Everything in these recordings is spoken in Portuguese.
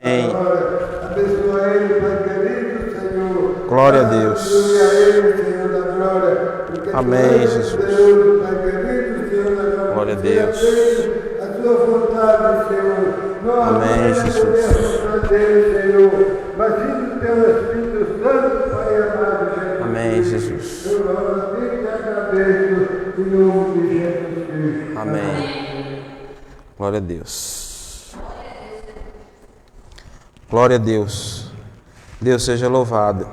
Amém. Abençoa ele, Pai querido, Senhor. Glória a Deus. Aleluia a ele, Senhor da glória. Porque Amém, tu és Jesus. Deus, Pai querido, Senhor da glória. Glória a Deus. A tua vontade, Senhor. Nós Amém, não Jesus. podemos a vontade dele, Senhor. Mas sim do teu Espírito Santo, Pai amado, Jesus. Amém, Jesus. Eu oro a ti e te agradeço em nome de Jesus Cristo. Amém. Glória a Deus. Glória a Deus. Deus seja louvado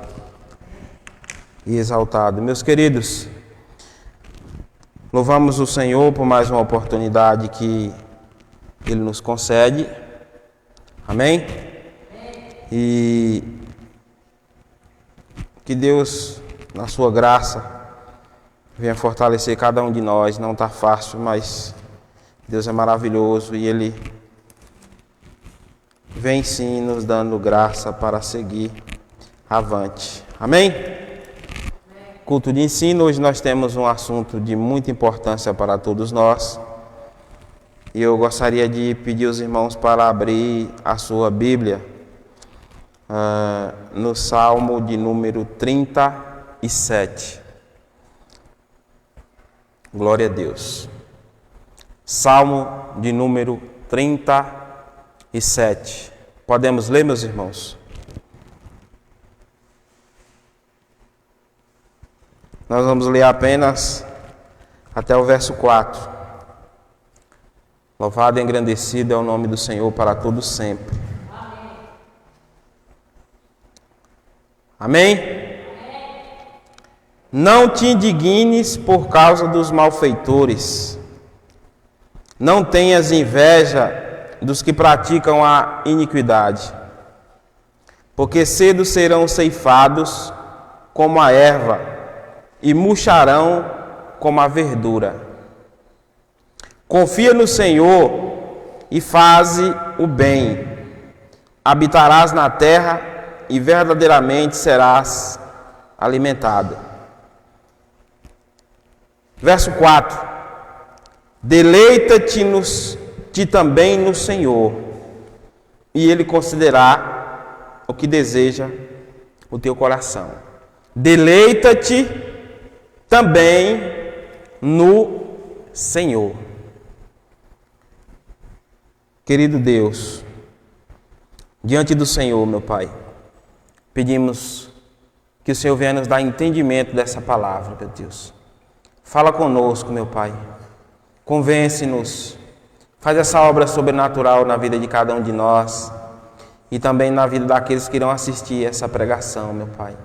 e exaltado. Meus queridos, louvamos o Senhor por mais uma oportunidade que Ele nos concede. Amém? E que Deus, na sua graça, venha fortalecer cada um de nós. Não está fácil, mas Deus é maravilhoso e Ele vem sim nos dando graça para seguir avante. Amém? Culto de ensino. Hoje nós temos um assunto de muita importância para todos nós. E eu gostaria de pedir aos irmãos para abrir a sua Bíblia no Salmo de número 37. Glória a Deus. Salmo de número 37. Podemos ler, meus irmãos? Nós vamos ler apenas até o verso 4. Louvado e engrandecido é o nome do Senhor para todo sempre. Amém? Não te indignes por causa dos malfeitores. Não tenhas inveja dos que praticam a iniquidade, porque cedo serão ceifados como a erva e murcharão como a verdura. Confia no Senhor e faze o bem. Habitarás na terra e verdadeiramente serás alimentado. Verso 4. Deleita-te também no Senhor, e Ele concederá o que deseja o teu coração. Deleita-te também no Senhor. Querido Deus, diante do Senhor, meu Pai, pedimos que o Senhor venha nos dar entendimento dessa palavra, meu Deus. Fala conosco, meu Pai. Convence-nos, faz essa obra sobrenatural na vida de cada um de nós e também na vida daqueles que irão assistir essa pregação, meu Pai.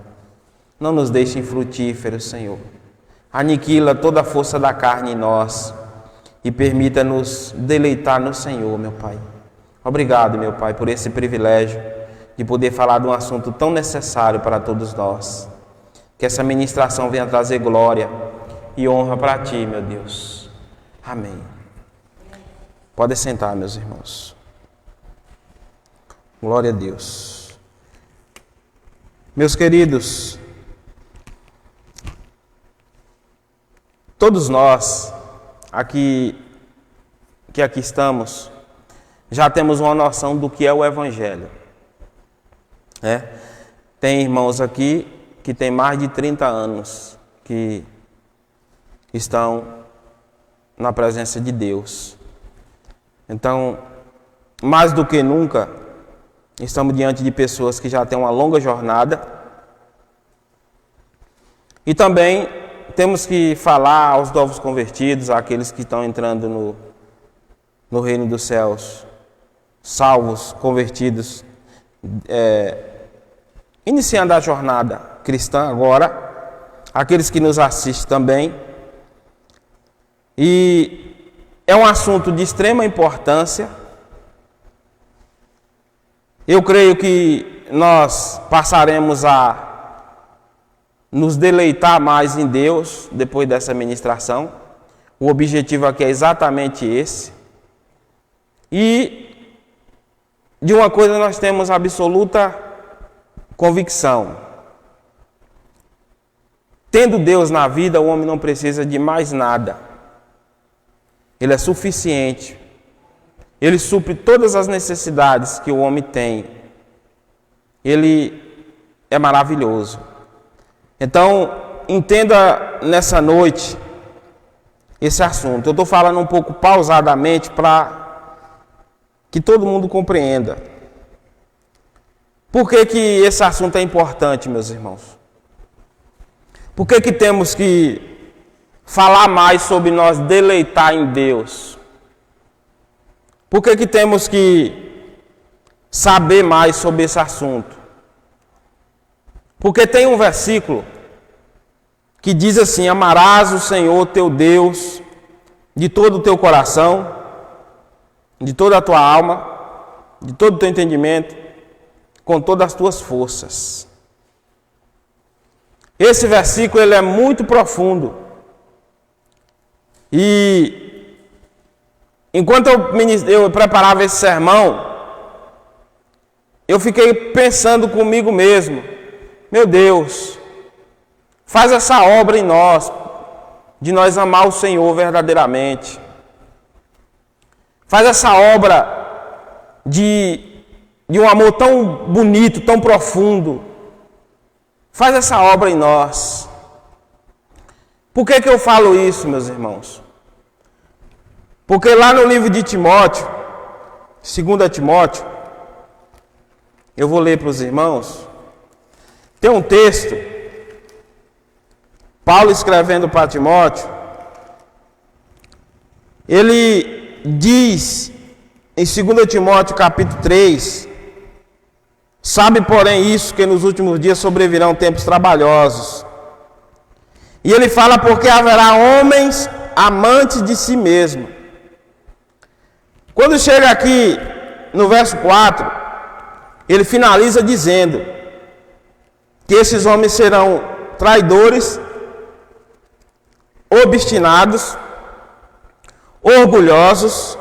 Não nos deixe infrutíferos, Senhor. Aniquila toda a força da carne em nós e permita-nos deleitar no Senhor, meu Pai. Obrigado, meu Pai, por esse privilégio de poder falar de um assunto tão necessário para todos nós. Que essa ministração venha trazer glória e honra para Ti, meu Deus. Amém. Pode sentar, meus irmãos. Glória a Deus. Meus queridos, todos nós que aqui estamos, já temos uma noção do que é o Evangelho. Tem irmãos aqui que têm mais de 30 anos que estão na presença de Deus. Então, mais do que nunca, estamos diante de pessoas que já têm uma longa jornada. E também temos que falar aos novos convertidos, àqueles que estão entrando no reino dos céus, salvos, convertidos, iniciando a jornada cristã agora, aqueles que nos assistem também. E é um assunto de extrema importância. Eu creio que nós passaremos a nos deleitar mais em Deus depois dessa ministração. O objetivo aqui é exatamente esse. E de uma coisa nós temos absoluta convicção. Tendo Deus na vida, o homem não precisa de mais nada. Ele é suficiente. Ele supre todas as necessidades que o homem tem ele é maravilhoso. Então, entenda nessa noite esse assunto. Eu estou falando um pouco pausadamente para que todo mundo compreenda. Por que esse assunto é importante, meus irmãos? Por que temos que falar mais sobre nós deleitar em Deus? Por que temos que saber mais sobre esse assunto? Porque tem um versículo que diz assim: amarás o Senhor teu Deus de todo o teu coração, de toda a tua alma, de todo o teu entendimento, com todas as tuas forças. Esse versículo ele é muito profundo. E enquanto eu preparava esse sermão, eu fiquei pensando comigo mesmo: meu Deus, faz essa obra em nós, de nós amar o Senhor verdadeiramente. Faz essa obra de um amor tão bonito, tão profundo. Faz essa obra em nós. Por que eu falo isso, meus irmãos? Porque lá no livro de Timóteo, 2 Timóteo, eu vou ler para os irmãos, tem um texto, Paulo escrevendo para Timóteo, ele diz em 2 Timóteo capítulo 3, sabe porém isso, que nos últimos dias sobrevirão tempos trabalhosos. E ele fala: porque haverá homens amantes de si mesmo. Quando chega aqui no verso 4, ele finaliza dizendo que esses homens serão traidores, obstinados, orgulhosos,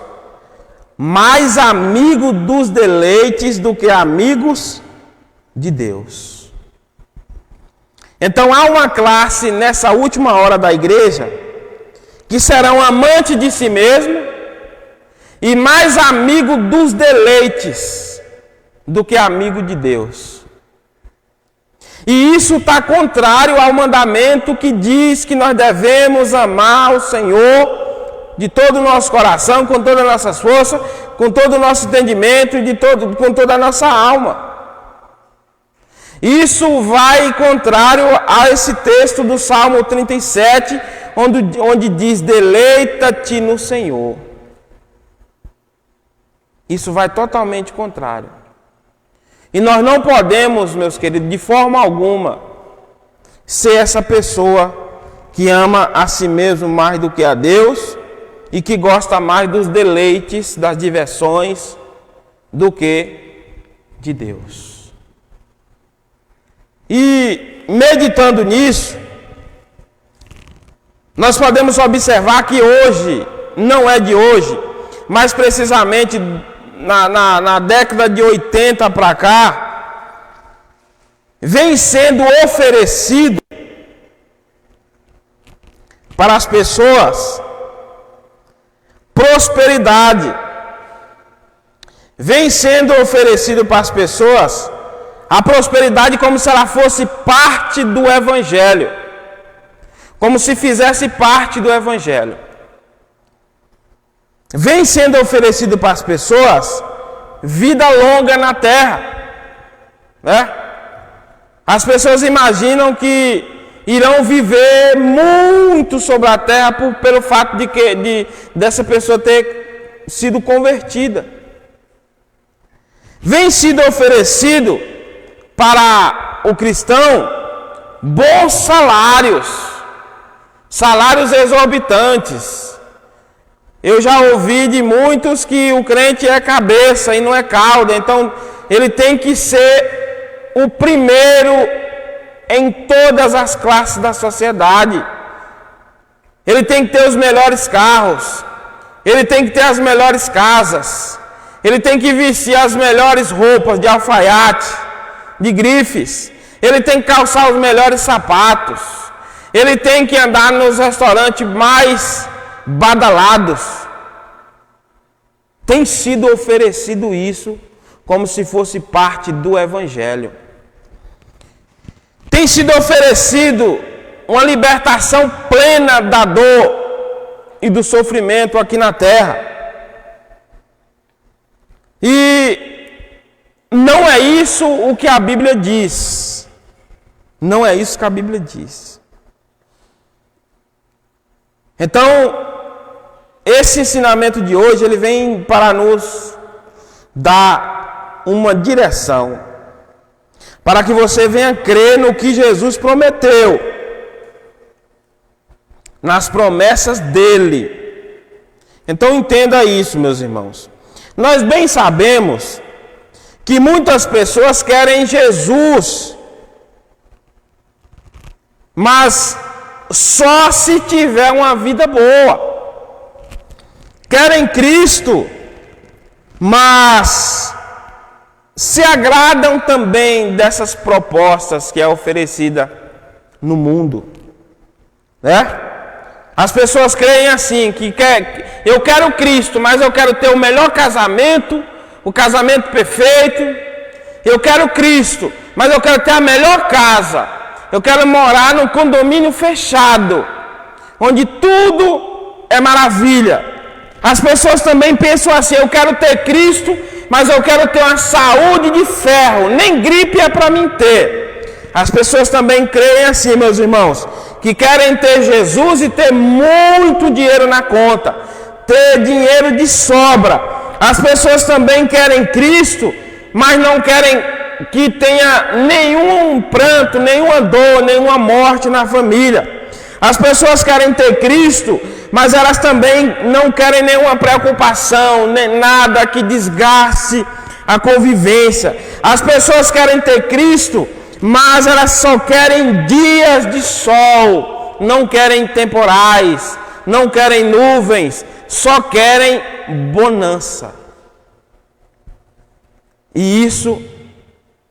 mais amigos dos deleites do que amigos de Deus. Então há uma classe nessa última hora da igreja que serão amantes de si mesmo e mais amigo dos deleites do que amigo de Deus. E isso está contrário ao mandamento que diz que nós devemos amar o Senhor de todo o nosso coração, com todas as nossas forças, com todo o nosso entendimento e com toda a nossa alma. Isso vai contrário a esse texto do Salmo 37, onde diz: deleita-te no Senhor. Isso vai totalmente contrário. E nós não podemos, meus queridos, de forma alguma, ser essa pessoa que ama a si mesmo mais do que a Deus e que gosta mais dos deleites, das diversões, do que de Deus. E meditando nisso, nós podemos observar que hoje, não é de hoje, mas precisamente na década de 80 para cá, vem sendo oferecido para as pessoas prosperidade. Vem sendo oferecido para as pessoas a prosperidade como se ela fosse parte do Evangelho, como se fizesse parte do Evangelho. Vem sendo oferecido para as pessoas vida longa na terra, né? As pessoas imaginam que irão viver muito sobre a terra pelo fato dessa pessoa ter sido convertida. Vem sido oferecido para o cristão bons salários, salários exorbitantes. Eu já ouvi de muitos que o crente é cabeça e não é cauda, então ele tem que ser o primeiro em todas as classes da sociedade. Ele tem que ter os melhores carros, ele tem que ter as melhores casas, ele tem que vestir as melhores roupas de alfaiate, de grifes, ele tem que calçar os melhores sapatos, ele tem que andar nos restaurantes mais badalados. Tem sido oferecido isso como se fosse parte do Evangelho. tem sido oferecido uma libertação plena da dor e do sofrimento aqui na terra. E não é isso o que a Bíblia diz. Não é isso que a Bíblia diz. Então, esse ensinamento de hoje, ele vem para nos dar uma direção, para que você venha crer no que Jesus prometeu, nas promessas dele. Então entenda isso, meus irmãos. Nós bem sabemos que muitas pessoas querem Jesus, mas só se tiver uma vida boa. Querem Cristo, mas se agradam também dessas propostas que é oferecida no mundo, né? As pessoas creem assim, eu quero Cristo, mas eu quero ter o melhor casamento, o casamento perfeito. Eu quero Cristo, mas eu quero ter a melhor casa. Eu quero morar num condomínio fechado, onde tudo é maravilha. As pessoas também pensam assim, eu quero ter Cristo, mas eu quero ter uma saúde de ferro, nem gripe é para mim ter. As pessoas também creem assim, meus irmãos, que querem ter Jesus e ter muito dinheiro na conta, ter dinheiro de sobra. As pessoas também querem Cristo, mas não querem que tenha nenhum pranto, nenhuma dor, nenhuma morte na família. As pessoas querem ter Cristo, mas elas também não querem nenhuma preocupação, nem nada que desgaste a convivência. As pessoas querem ter Cristo, mas elas só querem dias de sol, não querem temporais, não querem nuvens, só querem bonança. E isso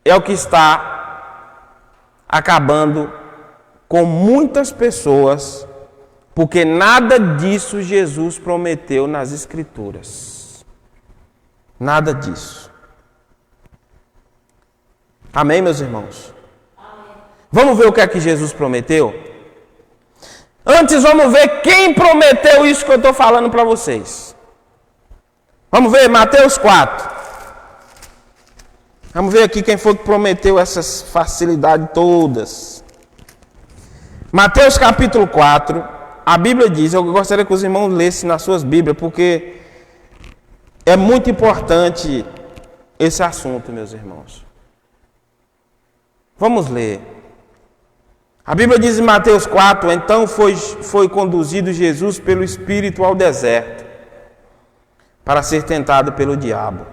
é o que está acabando com muitas pessoas, porque nada disso Jesus prometeu nas Escrituras. Nada disso. Amém, meus irmãos? Amém. Vamos ver o que é que Jesus prometeu? Antes, vamos ver quem prometeu isso que eu estou falando para vocês. Vamos ver Mateus 4. Vamos ver aqui quem foi que prometeu essas facilidades todas. Mateus capítulo 4, a Bíblia diz, eu gostaria que os irmãos lessem nas suas Bíblias, porque é muito importante esse assunto, meus irmãos. Vamos ler. A Bíblia diz em Mateus 4, então foi conduzido Jesus pelo Espírito ao deserto, para ser tentado pelo diabo.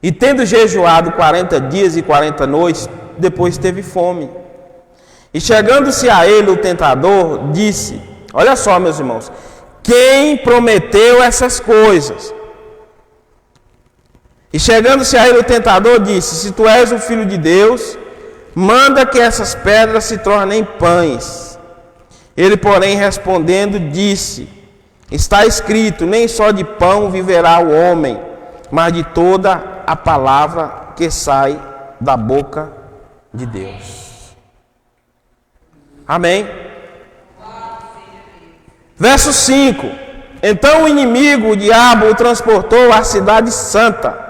E tendo jejuado 40 dias e 40 noites, depois teve fome. E chegando-se a ele o tentador, disse, olha só, meus irmãos, quem prometeu essas coisas? E chegando-se a ele o tentador, disse, se tu és o Filho de Deus, manda que essas pedras se tornem pães. Ele, porém, respondendo, disse, está escrito, nem só de pão viverá o homem, mas de toda a palavra que sai da boca de Deus. Amém? Verso 5. Então o inimigo, o diabo, o transportou à cidade santa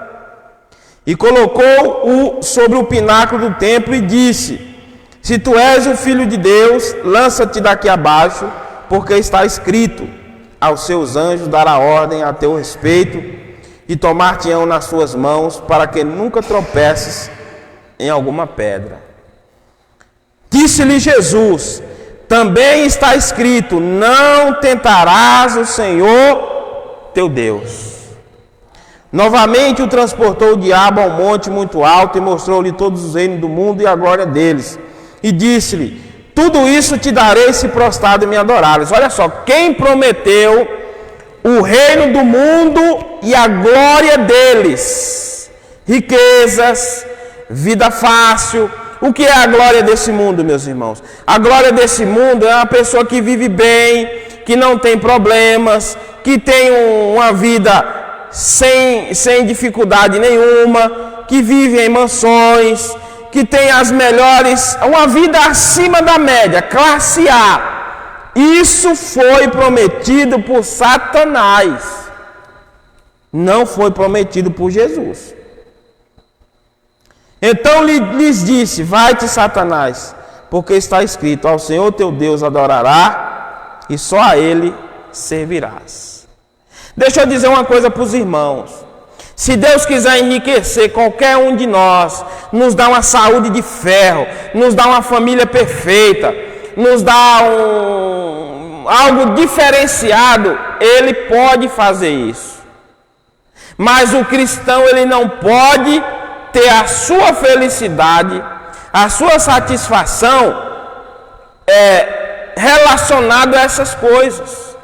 e colocou-o sobre o pináculo do templo e disse, se tu és o Filho de Deus, lança-te daqui abaixo, porque está escrito, aos seus anjos dará ordem a teu respeito, e tomar-te-ão nas suas mãos, para que nunca tropeces em alguma pedra. Disse-lhe Jesus, também está escrito, não tentarás o Senhor teu Deus. Novamente o transportou o diabo ao monte muito alto, e mostrou-lhe todos os reinos do mundo e a glória deles. E disse-lhe, tudo isso te darei se prostrado e me adorares. Olha só, quem prometeu o reino do mundo e a glória deles, riquezas, vida fácil. O que é a glória desse mundo, meus irmãos? A glória desse mundo é uma pessoa que vive bem, que não tem problemas, que tem uma vida sem dificuldade nenhuma, que vive em mansões, que tem as melhores, uma vida acima da média, classe A. Isso foi prometido por Satanás. Não foi prometido por Jesus. Então lhes disse: vai-te, Satanás, porque está escrito: ao Senhor teu Deus adorará e só a Ele servirás. Deixa eu dizer uma coisa para os irmãos. Se Deus quiser enriquecer qualquer um de nós, nos dá uma saúde de ferro, nos dá uma família perfeita, nos dá algo diferenciado, Ele pode fazer isso. Mas o cristão, ele não pode ter a sua felicidade, a sua satisfação relacionado a essas coisas.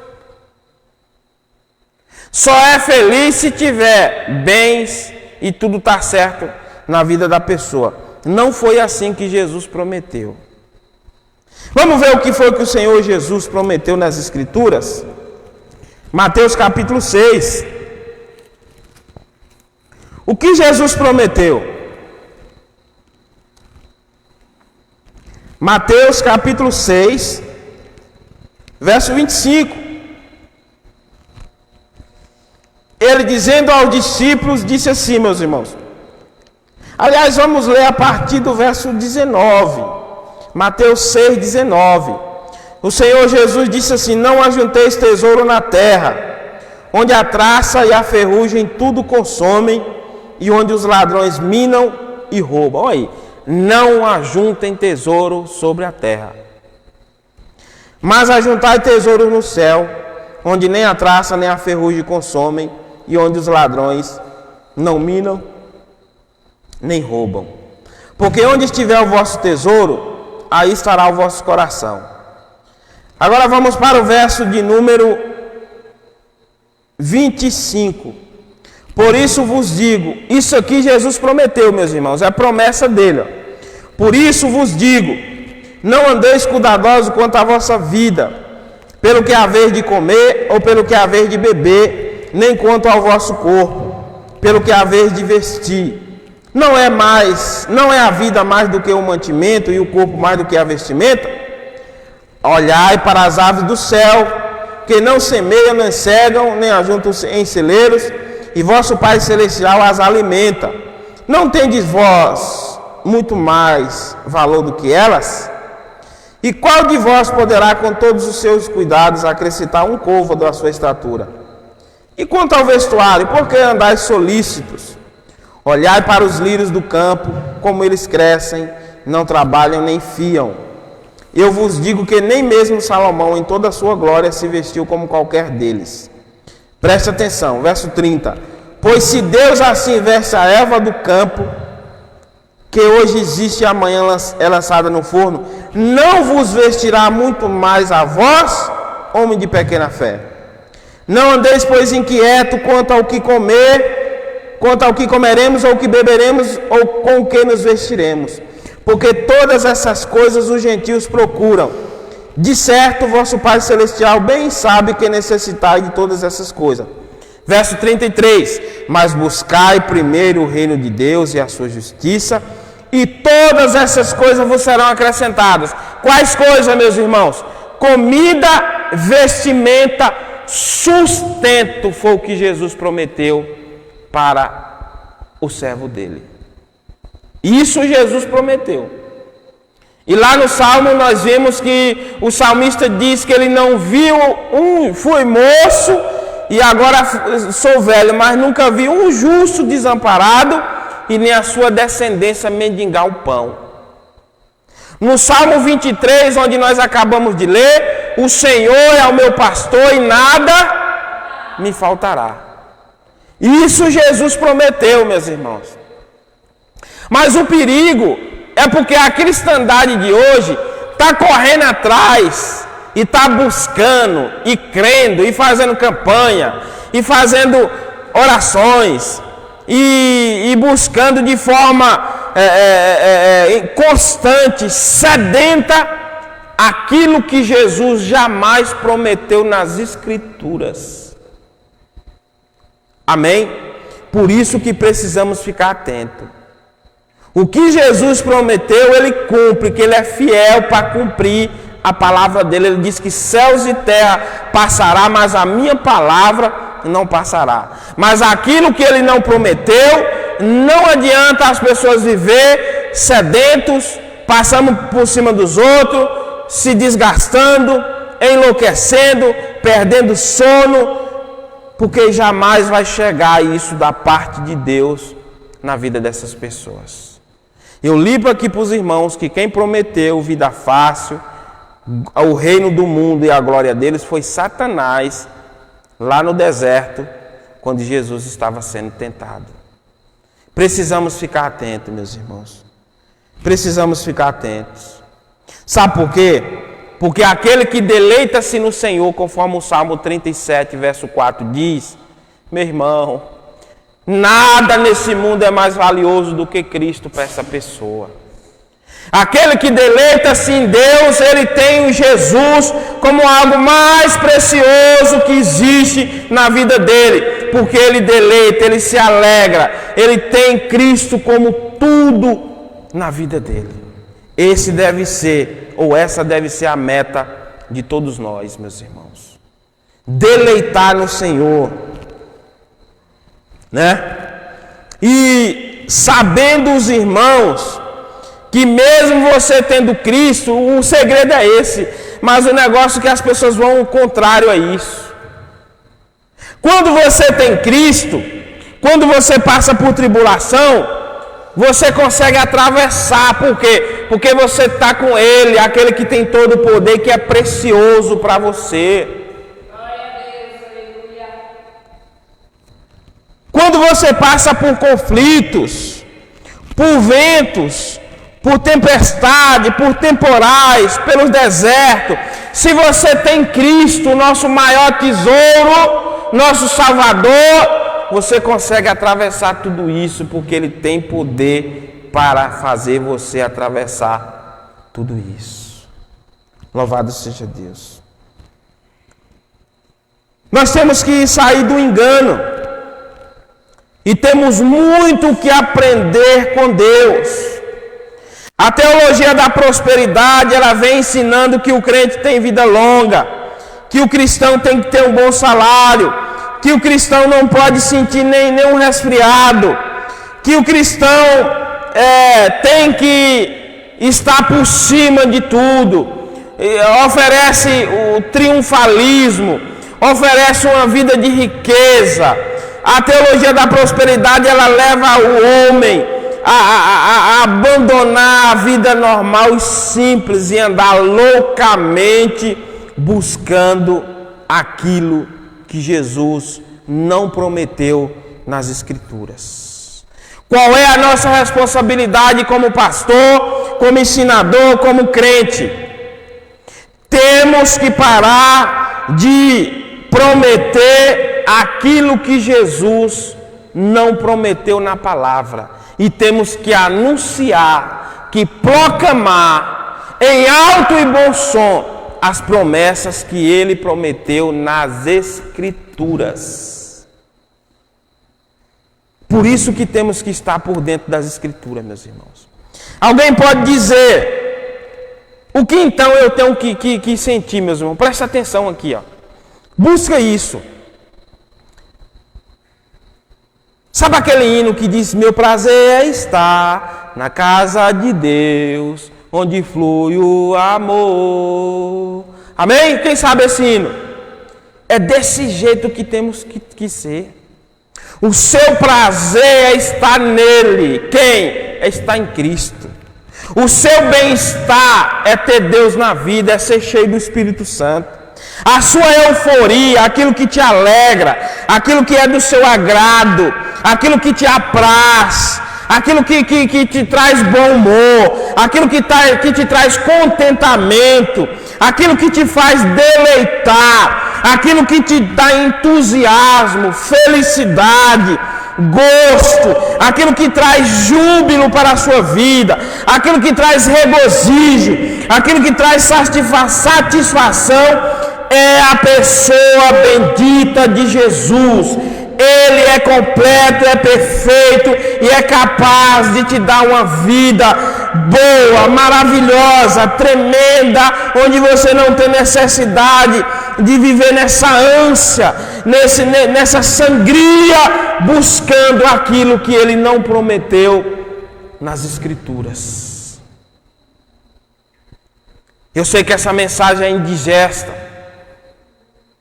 Só é feliz se tiver bens e tudo está certo na vida da pessoa. Não foi assim que Jesus prometeu. Vamos ver o que foi que o Senhor Jesus prometeu nas Escrituras? Mateus capítulo 6. O que Jesus prometeu? Mateus capítulo 6, verso 25. Ele dizendo aos discípulos, disse assim, meus irmãos. Aliás, vamos ler a partir do verso 19. Mateus 6, 19. O Senhor Jesus disse assim: não ajunteis tesouro na terra, onde a traça e a ferrugem tudo consomem, e onde os ladrões minam e roubam. Olha aí. Não ajuntem tesouro sobre a terra, mas ajuntai tesouro no céu, onde nem a traça nem a ferrugem consomem, e onde os ladrões não minam nem roubam. Porque onde estiver o vosso tesouro, aí estará o vosso coração. Agora vamos para o verso de número 25. Por isso vos digo, isso aqui Jesus prometeu, meus irmãos, é a promessa dele. Ó. Por isso vos digo, não andeis cuidadosos quanto à vossa vida, pelo que haver de comer ou pelo que haver de beber, nem quanto ao vosso corpo, pelo que haver de vestir. Não é a vida mais do que o mantimento e o corpo mais do que a vestimenta? Olhai para as aves do céu, que não semeiam, nem cegam, nem ajuntam em celeiros, e vosso Pai Celestial as alimenta. Não tendes vós muito mais valor do que elas? E qual de vós poderá, com todos os seus cuidados, acrescentar um côvado à sua estatura? E quanto ao vestuário, por que andais solícitos? Olhai para os lírios do campo, como eles crescem, não trabalham nem fiam. Eu vos digo que nem mesmo Salomão, em toda a sua glória, se vestiu como qualquer deles. Preste atenção, verso 30. Pois se Deus assim veste a erva do campo, que hoje existe e amanhã é lançada no forno, não vos vestirá muito mais a vós, homem de pequena fé? Não andeis, pois, inquieto quanto ao que comer, quanto ao que comeremos, ou que beberemos, ou com o que nos vestiremos. Porque todas essas coisas os gentios procuram. De certo, vosso Pai Celestial bem sabe que necessitai de todas essas coisas. Verso 33. Mas buscai primeiro o reino de Deus e a sua justiça, e todas essas coisas vos serão acrescentadas. Quais coisas, meus irmãos? Comida, vestimenta, sustento, foi o que Jesus prometeu para o servo dele. Isso Jesus prometeu. E lá no Salmo nós vimos que o salmista diz que ele não viu fui moço e agora sou velho, mas nunca vi um justo desamparado e nem a sua descendência mendigar o pão. No Salmo 23, onde nós acabamos de ler, o Senhor é o meu pastor e nada me faltará. Isso Jesus prometeu, meus irmãos. Mas o perigo é porque a cristandade de hoje está correndo atrás e está buscando e crendo e fazendo campanha e fazendo orações e buscando de forma constante, sedenta, aquilo que Jesus jamais prometeu nas Escrituras. Amém? Por isso que precisamos ficar atentos. O que Jesus prometeu, Ele cumpre, que Ele é fiel para cumprir a palavra dele. Ele diz que céus e terra passará, mas a minha palavra não passará. Mas aquilo que Ele não prometeu, não adianta as pessoas viver sedentos, passando por cima dos outros, se desgastando, enlouquecendo, perdendo sono, porque jamais vai chegar isso da parte de Deus na vida dessas pessoas. Eu ligo aqui para os irmãos que quem prometeu vida fácil, o reino do mundo e a glória deles foi Satanás, lá no deserto, quando Jesus estava sendo tentado. Precisamos ficar atentos, meus irmãos. Precisamos ficar atentos. Sabe por quê? Porque aquele que deleita-se no Senhor, conforme o Salmo 37, verso 4 diz, meu irmão, nada nesse mundo é mais valioso do que Cristo para essa pessoa. Aquele que deleita-se em Deus, ele tem o Jesus como algo mais precioso que existe na vida dele. Porque ele deleita, ele se alegra, ele tem Cristo como tudo na vida dele. Esse deve ser, ou essa deve ser a meta de todos nós, meus irmãos. Deleitar no Senhor. Né? E sabendo os irmãos que mesmo você tendo Cristo, o segredo é esse, mas o negócio é que as pessoas vão ao contrário a isso. Quando você tem Cristo, quando você passa por tribulação, você consegue atravessar. Por quê? Porque você está com Ele, aquele que tem todo o poder, que é precioso para você. Quando você passa por conflitos, por ventos, por tempestade, por temporais, pelos desertos, se você tem Cristo, o nosso maior tesouro, nosso Salvador, você consegue atravessar tudo isso, porque Ele tem poder para fazer você atravessar tudo isso. Louvado seja Deus. Nós temos que sair do engano. E temos muito que aprender com Deus. A teologia da prosperidade, ela vem ensinando que o crente tem vida longa, que o cristão tem que ter um bom salário, que o cristão não pode sentir nenhum resfriado, que o cristão tem que estar por cima de tudo, oferece o triunfalismo, oferece uma vida de riqueza. A teologia da prosperidade, ela leva o homem a abandonar a vida normal e simples e andar loucamente buscando aquilo que Jesus não prometeu nas Escrituras. Qual é a nossa responsabilidade como pastor, como ensinador, como crente? Temos que parar de prometer aquilo que Jesus não prometeu na palavra. E temos que anunciar, que proclamar em alto e bom som as promessas que Ele prometeu nas Escrituras. Por isso que temos que estar por dentro das Escrituras, meus irmãos. Alguém pode dizer, o que então eu tenho que sentir, meus irmãos? Presta atenção aqui, ó. Busca isso. Sabe aquele hino que diz, meu prazer é estar na casa de Deus, onde flui o amor. Amém? Quem sabe esse hino? É desse jeito que temos que ser. O seu prazer é estar nele. Quem? É estar em Cristo. O seu bem-estar é ter Deus na vida, é ser cheio do Espírito Santo. A sua euforia, aquilo que te alegra, aquilo que é do seu agrado, aquilo que te apraz, aquilo que te traz bom humor, aquilo que te traz contentamento, aquilo que te faz deleitar, aquilo que te dá entusiasmo, felicidade, gosto, aquilo que traz júbilo para a sua vida, aquilo que traz regozijo, aquilo que traz satisfação, é a pessoa bendita de Jesus, Ele é completo, é perfeito e é capaz de te dar uma vida boa, maravilhosa, tremenda, onde você não tem necessidade de viver nessa ânsia, nessa sangria, buscando aquilo que Ele não prometeu nas Escrituras. Eu sei que essa mensagem é indigesta.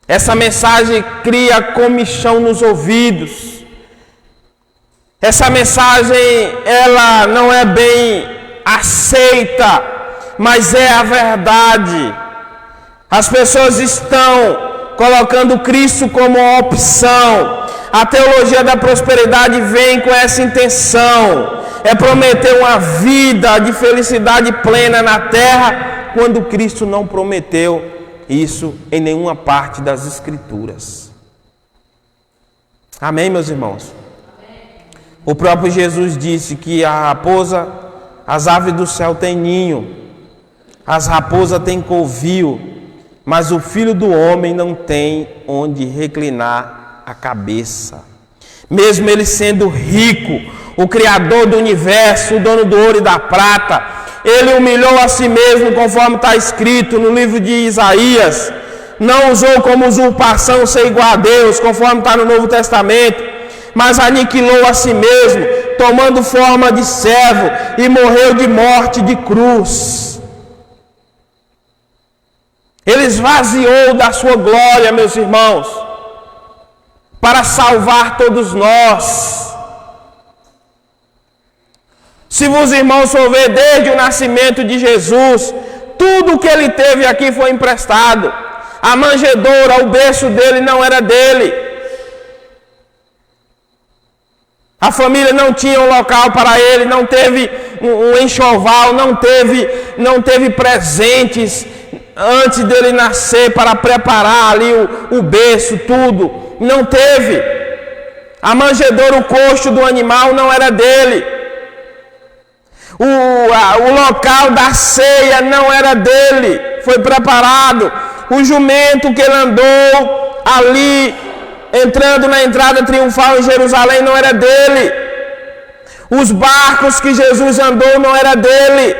Essa mensagem cria comichão nos ouvidos. Essa mensagem, ela não é bem aceita, mas é a verdade. As pessoas estão colocando Cristo como opção. A teologia da prosperidade vem com essa intenção. É prometer uma vida de felicidade plena na terra, quando Cristo não prometeu isso em nenhuma parte das Escrituras. Amém, meus irmãos? Amém. O próprio Jesus disse que a raposa, as aves do céu têm ninho, as raposas têm covil, mas o Filho do Homem não tem onde reclinar a cabeça. Mesmo ele sendo rico, o Criador do universo, o dono do ouro e da prata, Ele humilhou a si mesmo, conforme está escrito no livro de Isaías. Não usou como usurpação ser igual a Deus, conforme está no Novo Testamento, mas aniquilou a si mesmo, tomando forma de servo, e morreu de morte de cruz. Ele esvaziou da sua glória, meus irmãos, para salvar todos nós. Se os irmãos for ver, desde o nascimento de Jesus, tudo que ele teve aqui foi emprestado. A manjedoura, o berço dele não era dele. A família não tinha um local para ele, não teve um enxoval, não teve presentes antes dele nascer para preparar ali o berço, tudo. Não teve. A manjedoura, o coxo do animal não era dele. O local da ceia não era dele, foi preparado. O jumento que ele andou ali, entrando na entrada triunfal em Jerusalém, não era dele. Os barcos que Jesus andou não era dele.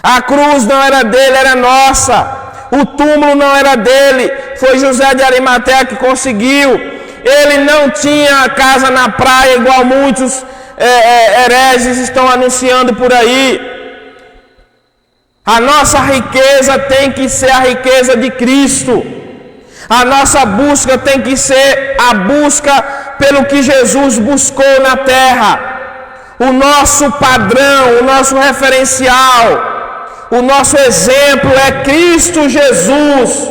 A cruz não era dele, era nossa. O túmulo não era dele, foi José de Arimateia que conseguiu. Ele não tinha casa na praia igual muitos hereges estão anunciando por aí. A nossa riqueza tem que ser a riqueza de Cristo. A nossa busca tem que ser a busca pelo que Jesus buscou na terra. O nosso padrão, o nosso referencial, o nosso exemplo é Cristo Jesus,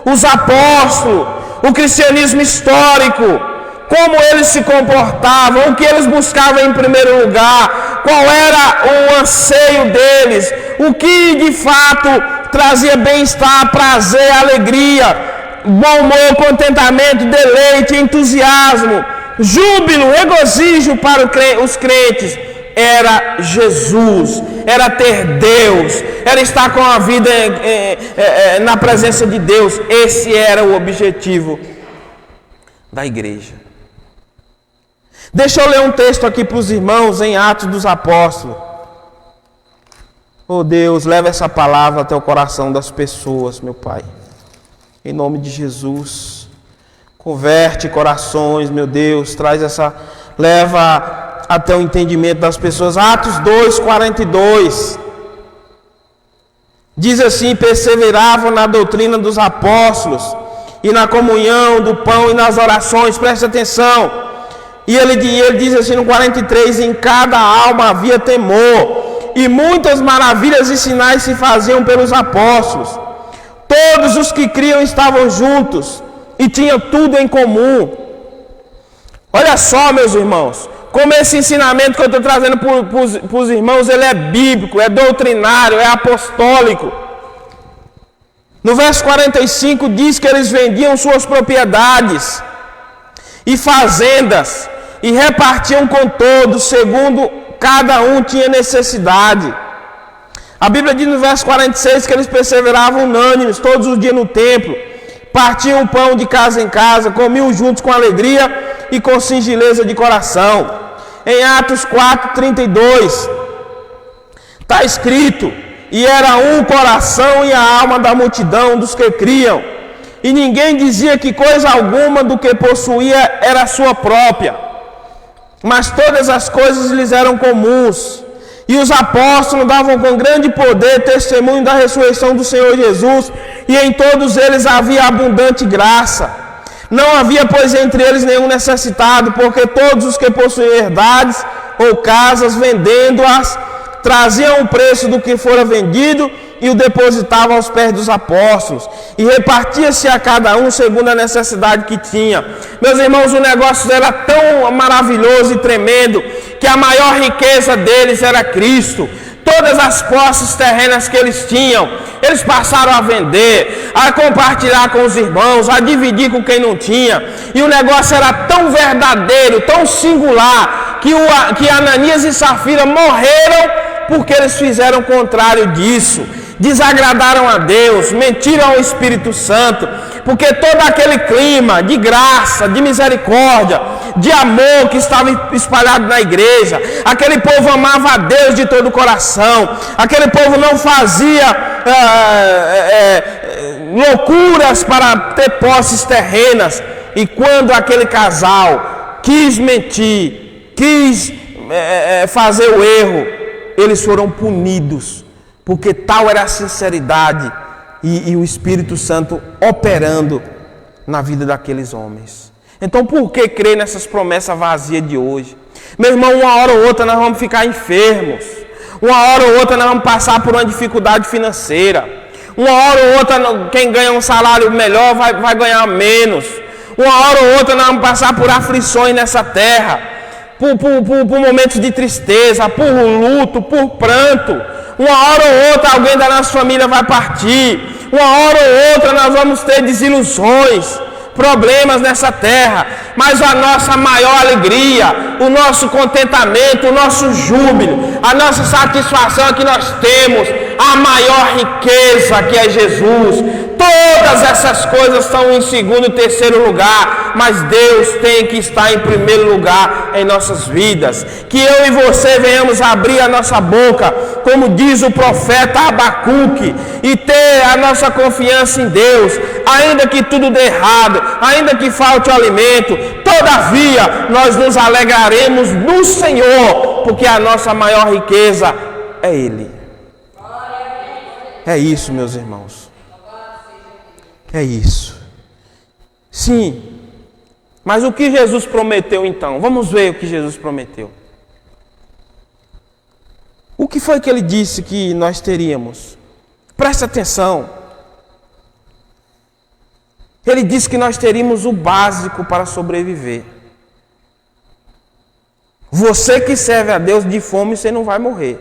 os apóstolos, o cristianismo histórico. Como eles se comportavam, o que eles buscavam em primeiro lugar, qual era o anseio deles, o que de fato trazia bem-estar, prazer, alegria, bom humor, contentamento, deleite, entusiasmo, júbilo, regozijo para os crentes. Era Jesus, era ter Deus, era estar com a vida na presença de Deus. Esse era o objetivo da igreja. Deixa eu ler um texto aqui para os irmãos em Atos dos Apóstolos. Oh Deus, leva essa palavra até o coração das pessoas, meu Pai. Em nome de Jesus. Converte corações, meu Deus. Leva até o entendimento das pessoas. Atos 2:42. Diz assim: perseveravam na doutrina dos apóstolos e na comunhão do pão e nas orações. Preste atenção. E ele diz assim no 43, em cada alma havia temor, e muitas maravilhas e sinais se faziam pelos apóstolos. Todos os que criam estavam juntos, e tinham tudo em comum. Olha só, meus irmãos, como esse ensinamento que eu estou trazendo para os irmãos, ele é bíblico, é doutrinário, é apostólico. No verso 45 diz que eles vendiam suas propriedades e fazendas, e repartiam com todos, segundo cada um tinha necessidade. A Bíblia diz no verso 46 que eles perseveravam unânimes todos os dias no templo, partiam o pão de casa em casa, comiam juntos com alegria e com singeleza de coração. Em Atos 4:32, está escrito: e era um coração e a alma da multidão dos que criam, e ninguém dizia que coisa alguma do que possuía era sua própria, mas todas as coisas lhes eram comuns. E os apóstolos davam com grande poder testemunho da ressurreição do Senhor Jesus, e em todos eles havia abundante graça. Não havia, pois, entre eles nenhum necessitado, porque todos os que possuíam herdades ou casas, vendendo-as, traziam o preço do que fora vendido e o depositavam aos pés dos apóstolos, e repartia-se a cada um segundo a necessidade que tinha. Meus irmãos, o negócio era tão maravilhoso e tremendo, que a maior riqueza deles era Cristo. Todas as posses terrenas que eles tinham, eles passaram a vender, a compartilhar com os irmãos, a dividir com quem não tinha. E o negócio era tão verdadeiro, tão singular, que Ananias e Safira morreram porque eles fizeram o contrário disso. Desagradaram a Deus, mentiram ao Espírito Santo, porque todo aquele clima de graça, de misericórdia, de amor que estava espalhado na igreja, aquele povo amava a Deus de todo o coração, aquele povo não fazia loucuras para ter posses terrenas. E quando aquele casal quis mentir, quis fazer o erro, eles foram punidos, porque tal era a sinceridade e o Espírito Santo operando na vida daqueles homens. Então, por que crer nessas promessas vazias de hoje? Meu irmão, uma hora ou outra nós vamos ficar enfermos, uma hora ou outra nós vamos passar por uma dificuldade financeira, uma hora ou outra quem ganha um salário melhor vai ganhar menos, uma hora ou outra nós vamos passar por aflições nessa terra, por momentos de tristeza, por luto, por pranto. Uma hora ou outra alguém da nossa família vai partir. Uma hora ou outra nós vamos ter desilusões, problemas nessa terra. Mas a nossa maior alegria, o nosso contentamento, o nosso júbilo, a nossa satisfação é que nós temos a maior riqueza, que é Jesus. Todas essas coisas estão em segundo e terceiro lugar, mas Deus tem que estar em primeiro lugar em nossas vidas. Que eu e você venhamos abrir a nossa boca, como diz o profeta Abacuque, e ter a nossa confiança em Deus, ainda que tudo dê errado, ainda que falte o alimento, todavia nós nos alegraremos no Senhor, porque a nossa maior riqueza é Ele. É isso, meus irmãos. É isso. Sim. Mas o que Jesus prometeu então? Vamos ver o que Jesus prometeu. O que foi que ele disse que nós teríamos? Preste atenção. Ele disse que nós teríamos o básico para sobreviver. Você que serve a Deus, de fome você não vai morrer.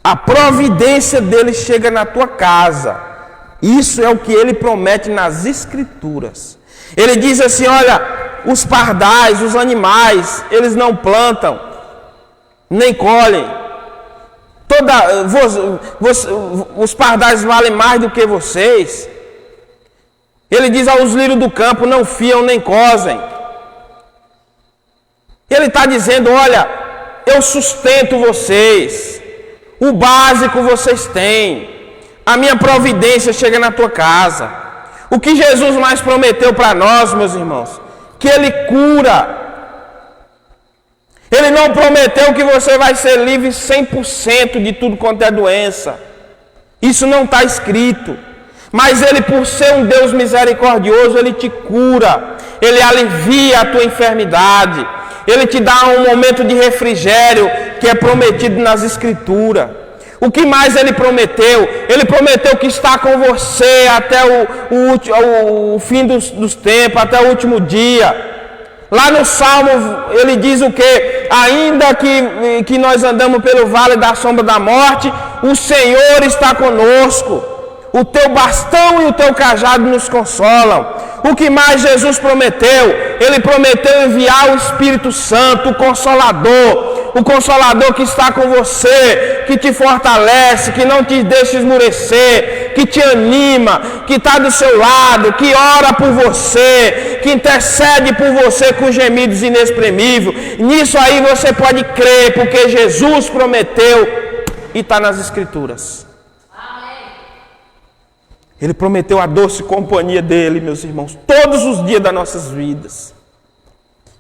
A providência dele chega na tua casa. Isso é o que ele promete nas Escrituras. Ele diz assim: olha, os pardais, os animais, eles não plantam, nem colhem. Os pardais valem mais do que vocês. Ele diz aos lírios do campo: não fiam nem cosem. Ele está dizendo: olha, eu sustento vocês, o básico vocês têm, a minha providência chega na tua casa. O que Jesus mais prometeu para nós, meus irmãos? Que Ele cura. Ele não prometeu que você vai ser livre 100% de tudo quanto é doença. Isso não está escrito. Mas Ele, por ser um Deus misericordioso, Ele te cura. Ele alivia a tua enfermidade. Ele te dá um momento de refrigério que é prometido nas Escrituras. O que mais Ele prometeu? Ele prometeu que está com você até o fim dos tempos, até o último dia. Lá no Salmo ele diz o quê? Ainda que nós andamos pelo vale da sombra da morte, o Senhor está conosco. O teu bastão e o teu cajado nos consolam. O que mais Jesus prometeu? Ele prometeu enviar o Espírito Santo, o Consolador, o Consolador que está com você, que te fortalece, que não te deixa esmurecer, que te anima, que está do seu lado, que ora por você, que intercede por você com gemidos inexprimíveis. Nisso aí você pode crer, porque Jesus prometeu e está nas Escrituras. Ele prometeu a doce companhia dele, meus irmãos, todos os dias das nossas vidas.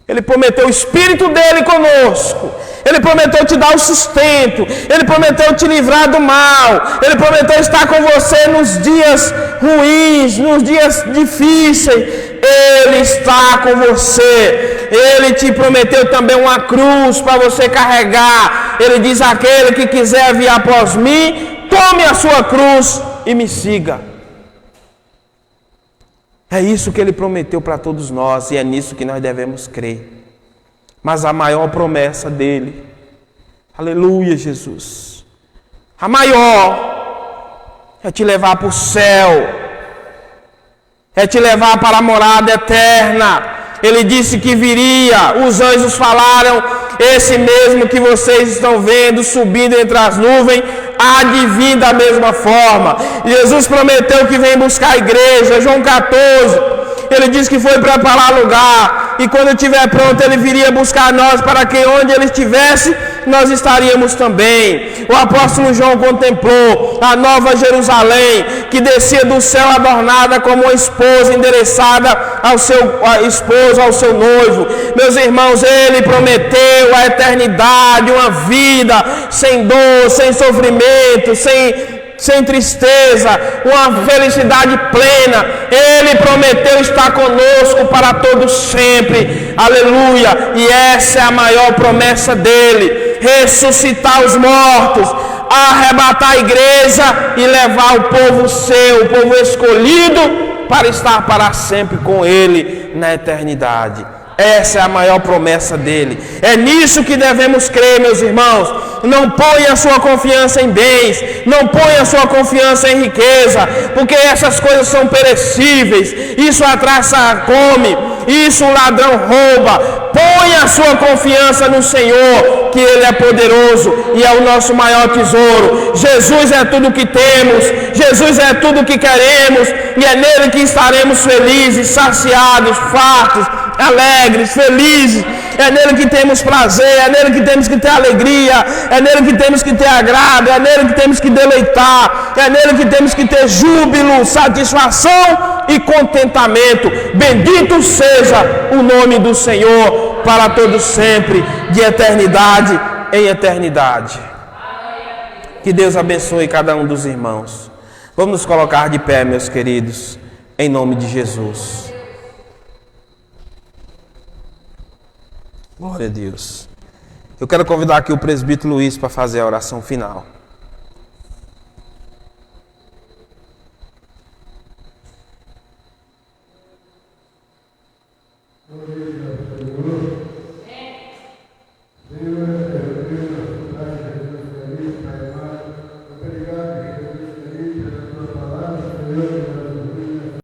Ele prometeu o Espírito dele conosco. Ele prometeu te dar o sustento. Ele prometeu te livrar do mal. Ele prometeu estar com você nos dias ruins, nos dias difíceis. Ele está com você. Ele te prometeu também uma cruz para você carregar. Ele diz: aquele que quiser vir após mim, tome a sua cruz e me siga. É isso que ele prometeu para todos nós e é nisso que nós devemos crer. Mas a maior promessa dele, aleluia, Jesus, a maior é te levar para o céu, é te levar para a morada eterna. Ele disse que viria, os anjos falaram: esse mesmo que vocês estão vendo subindo entre as nuvens, há de vir da mesma forma. Jesus prometeu que vem buscar a igreja. João 14, ele disse que foi preparar lugar, e quando estiver pronto ele viria buscar nós, para que onde ele estivesse, nós estaríamos também. O apóstolo João contemplou a nova Jerusalém, que descia do céu adornada como uma esposa endereçada ao seu esposo, ao seu noivo. Meus irmãos, ele prometeu a eternidade, uma vida sem dor, sem sofrimento, sem tristeza, uma felicidade plena. Ele prometeu estar conosco para todos sempre, aleluia, e essa é a maior promessa dele: ressuscitar os mortos, arrebatar a igreja e levar o povo seu, o povo escolhido, para estar para sempre com ele na eternidade. Essa é a maior promessa dele. É nisso que devemos crer, meus irmãos. Não ponha a sua confiança em bens, não ponha a sua confiança em riqueza, porque essas coisas são perecíveis. Isso a traça come, isso o ladrão rouba. Ponha a sua confiança no Senhor, que Ele é poderoso e é o nosso maior tesouro. Jesus é tudo que temos, Jesus é tudo que queremos, e é nele que estaremos felizes, saciados, fartos, alegres, felizes. É nele que temos prazer, é nele que temos que ter alegria, é nele que temos que ter agrado, é nele que temos que deleitar, é nele que temos que ter júbilo, satisfação e contentamento. Bendito seja o nome do Senhor para todos sempre, de eternidade em eternidade. Que Deus abençoe cada um dos irmãos. Vamos nos colocar de pé, meus queridos, em nome de Jesus. Glória a Deus. Eu quero convidar aqui o presbítero Luiz para fazer a oração final. Glória